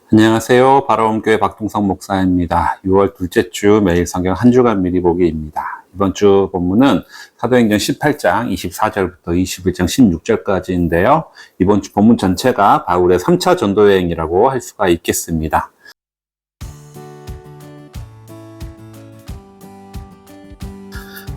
안녕하세요. 바라온교회 박동성 목사입니다. 6월 둘째 주 매일 성경 한 주간 미리 보기입니다. 이번 주 본문은 사도행전 18장 24절부터 21장 16절까지인데요. 이번 주 본문 전체가 바울의 3차 전도여행이라고 할 수가 있겠습니다.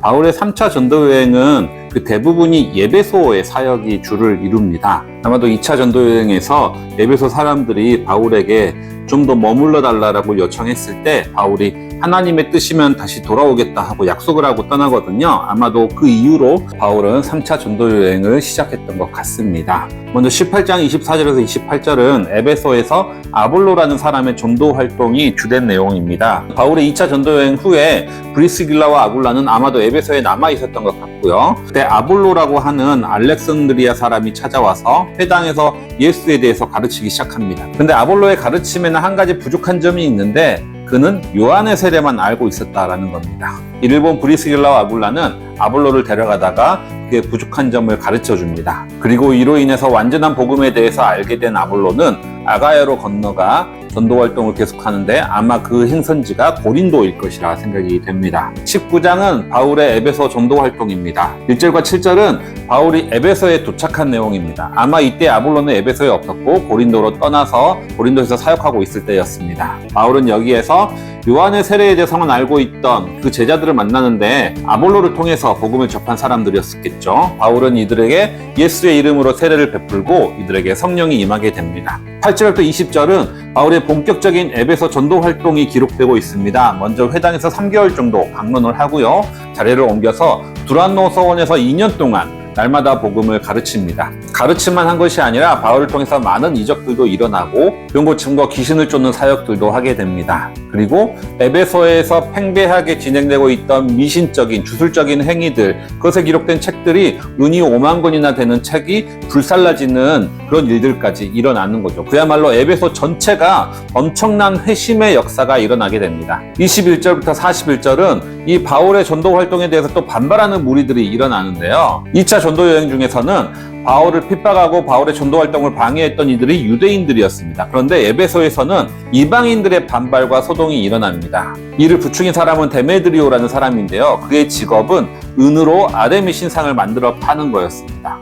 바울의 3차 전도여행은 그 대부분이 예배소의 사역이 주를 이룹니다. 아마도 2차 전도여행에서 예배소 사람들이 바울에게 좀 더 머물러 달라고 요청했을 때 바울이 하나님의 뜻이면 다시 돌아오겠다 하고 약속을 하고 떠나거든요. 아마도 그 이유로 바울은 3차 전도여행을 시작했던 것 같습니다. 먼저 18장 24절에서 28절은 에베소에서 아볼로라는 사람의 전도 활동이 주된 내용입니다. 바울의 2차 전도여행 후에 브리스길라와 아굴라는 아마도 에베소에 남아 있었던 것 같고요. 그때 아볼로라고 하는 알렉산드리아 사람이 찾아와서 회당에서 예수에 대해서 가르치기 시작합니다. 근데 아볼로의 가르침에는 한 가지 부족한 점이 있는데 그는 요한의 세례만 알고 있었다라는 겁니다. 이를 본 브리스길라와 아굴라는 아볼로를 데려가다가 그의 부족한 점을 가르쳐 줍니다. 그리고 이로 인해서 완전한 복음에 대해서 알게 된 아볼로는 아가야로 건너가 전도 활동을 계속하는데 아마 그 행선지가 고린도일 것이라 생각이 됩니다. 19장은 바울의 에베소 전도 활동입니다. 1절과 7절은 바울이 에베소에 도착한 내용입니다. 아마 이때 아볼로는 에베소에 없었고 고린도로 떠나서 고린도에서 사역하고 있을 때였습니다. 바울은 여기에서 요한의 세례에 대해서만 알고 있던 그 제자들을 만나는데 아볼로를 통해서 복음을 접한 사람들이었겠죠. 바울은 이들에게 예수의 이름으로 세례를 베풀고 이들에게 성령이 임하게 됩니다. 8절부터 20절은 바울의 본격적인 에베소 전도 활동이 기록되고 있습니다. 먼저 회당에서 3개월 정도 방문을 하고요. 자리를 옮겨서 두란노 서원에서 2년 동안 날마다 복음을 가르칩니다. 가르침만 한 것이 아니라 바울을 통해서 많은 이적들도 일어나고 병고침과 귀신을 쫓는 사역들도 하게 됩니다. 그리고 에베소에서 팽배하게 진행되고 있던 미신적인 주술적인 행위들, 그것에 기록된 책들이 눈이 5만 권이나 되는 책이 불살라지는 그런 일들까지 일어나는 거죠. 그야말로 에베소 전체가 엄청난 회심의 역사가 일어나게 됩니다. 21절부터 41절은 이 바울의 전도 활동에 대해서 또 반발하는 무리들이 일어나는데요. 2차 전도 여행 중에서는 바울을 핍박하고 바울의 전도 활동을 방해했던 이들이 유대인들이었습니다. 그런데 에베소에서는 이방인들의 반발과 소동이 일어납니다. 이를 부추긴 사람은 데메드리오라는 사람인데요. 그의 직업은 은으로 아데미 신상을 만들어 파는 거였습니다.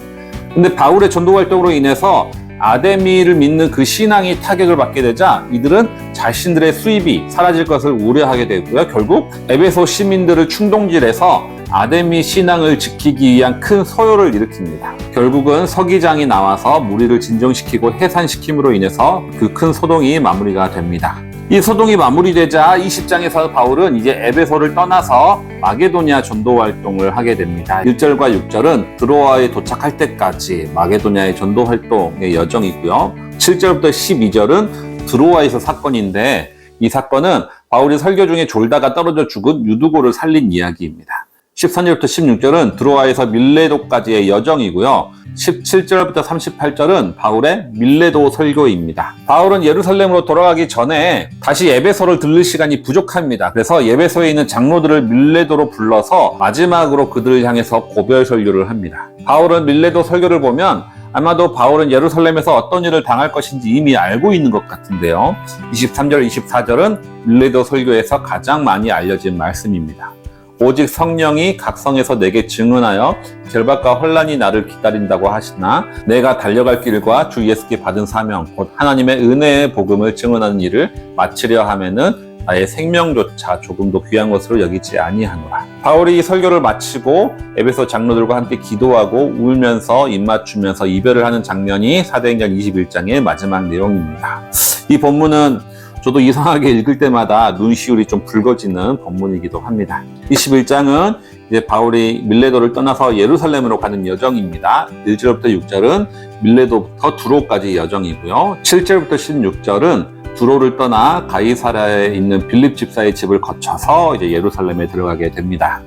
근데 바울의 전도 활동으로 인해서 아데미를 믿는 그 신앙이 타격을 받게 되자 이들은 자신들의 수입이 사라질 것을 우려하게 되고요. 결국 에베소 시민들을 충동질해서 아데미 신앙을 지키기 위한 큰 소요를 일으킵니다. 결국은 서기장이 나와서 무리를 진정시키고 해산시킴으로 인해서 그 큰 소동이 마무리가 됩니다. 이 소동이 마무리되자 20장에서 바울은 이제 에베소를 떠나서 마게도냐 전도 활동을 하게 됩니다. 1절과 6절은 드로아에 도착할 때까지 마게도냐의 전도 활동의 여정이고요. 7절부터 12절은 드로아에서 사건인데 이 사건은 바울이 설교 중에 졸다가 떨어져 죽은 유두고를 살린 이야기입니다. 13절부터 16절은 드로아에서 밀레도까지의 여정이고요. 17절부터 38절은 바울의 밀레도 설교입니다. 바울은 예루살렘으로 돌아가기 전에 다시 에베소를 들를 시간이 부족합니다. 그래서 에베소에 있는 장로들을 밀레도로 불러서 마지막으로 그들을 향해서 고별 설교를 합니다. 바울은 밀레도 설교를 보면 아마도 바울은 예루살렘에서 어떤 일을 당할 것인지 이미 알고 있는 것 같은데요. 23절, 24절은 밀레도 설교에서 가장 많이 알려진 말씀입니다. 오직 성령이 각성에서 내게 증언하여 결박과 혼란이 나를 기다린다고 하시나 내가 달려갈 길과 주 예수께 받은 사명 곧 하나님의 은혜의 복음을 증언하는 일을 마치려 하면은 나의 생명조차 조금도 귀한 것으로 여기지 아니하노라. 바울이 이 설교를 마치고 에베소 장로들과 함께 기도하고 울면서 입맞추면서 이별을 하는 장면이 사도행전 21장의 마지막 내용입니다. 이 본문은 저도 이상하게 읽을 때마다 눈시울이 좀 붉어지는 본문이기도 합니다. 21장은 이제 바울이 밀레도를 떠나서 예루살렘으로 가는 여정입니다. 1절부터 6절은 밀레도부터 두로까지 여정이고요. 7절부터 16절은 두로를 떠나 가이사랴에 있는 빌립 집사의 집을 거쳐서 이제 예루살렘에 들어가게 됩니다.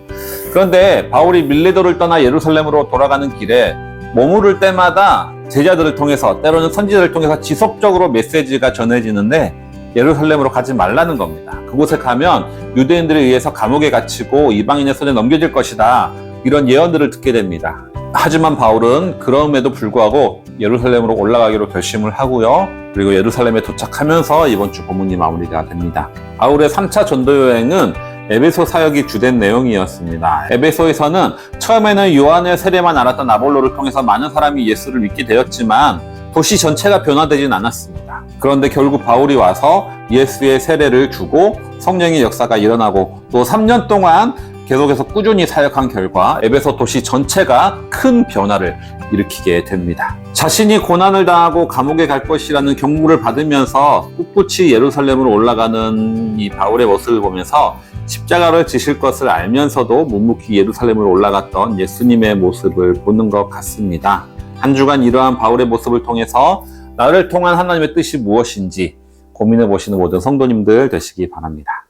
그런데 바울이 밀레도를 떠나 예루살렘으로 돌아가는 길에 머무를 때마다 제자들을 통해서 때로는 선지자를 통해서 지속적으로 메시지가 전해지는데 예루살렘으로 가지 말라는 겁니다. 그곳에 가면 유대인들에 의해서 감옥에 갇히고 이방인의 손에 넘겨질 것이다. 이런 예언들을 듣게 됩니다. 하지만 바울은 그럼에도 불구하고 예루살렘으로 올라가기로 결심을 하고요. 그리고 예루살렘에 도착하면서 이번 주 본문이 마무리가 됩니다. 바울의 3차 전도 여행은 에베소 사역이 주된 내용이었습니다. 에베소에서는 처음에는 요한의 세례만 알았던 아볼로를 통해서 많은 사람이 예수를 믿게 되었지만 도시 전체가 변화되진 않았습니다. 그런데 결국 바울이 와서 예수의 세례를 주고 성령의 역사가 일어나고 또 3년 동안 계속해서 꾸준히 사역한 결과 에베소 도시 전체가 큰 변화를 일으키게 됩니다. 자신이 고난을 당하고 감옥에 갈 것이라는 경고를 받으면서 꿋꿋이 예루살렘으로 올라가는 이 바울의 모습을 보면서 십자가를 지실 것을 알면서도 묵묵히 예루살렘으로 올라갔던 예수님의 모습을 보는 것 같습니다. 한 주간 이러한 바울의 모습을 통해서 나를 통한 하나님의 뜻이 무엇인지 고민해 보시는 모든 성도님들 되시기 바랍니다.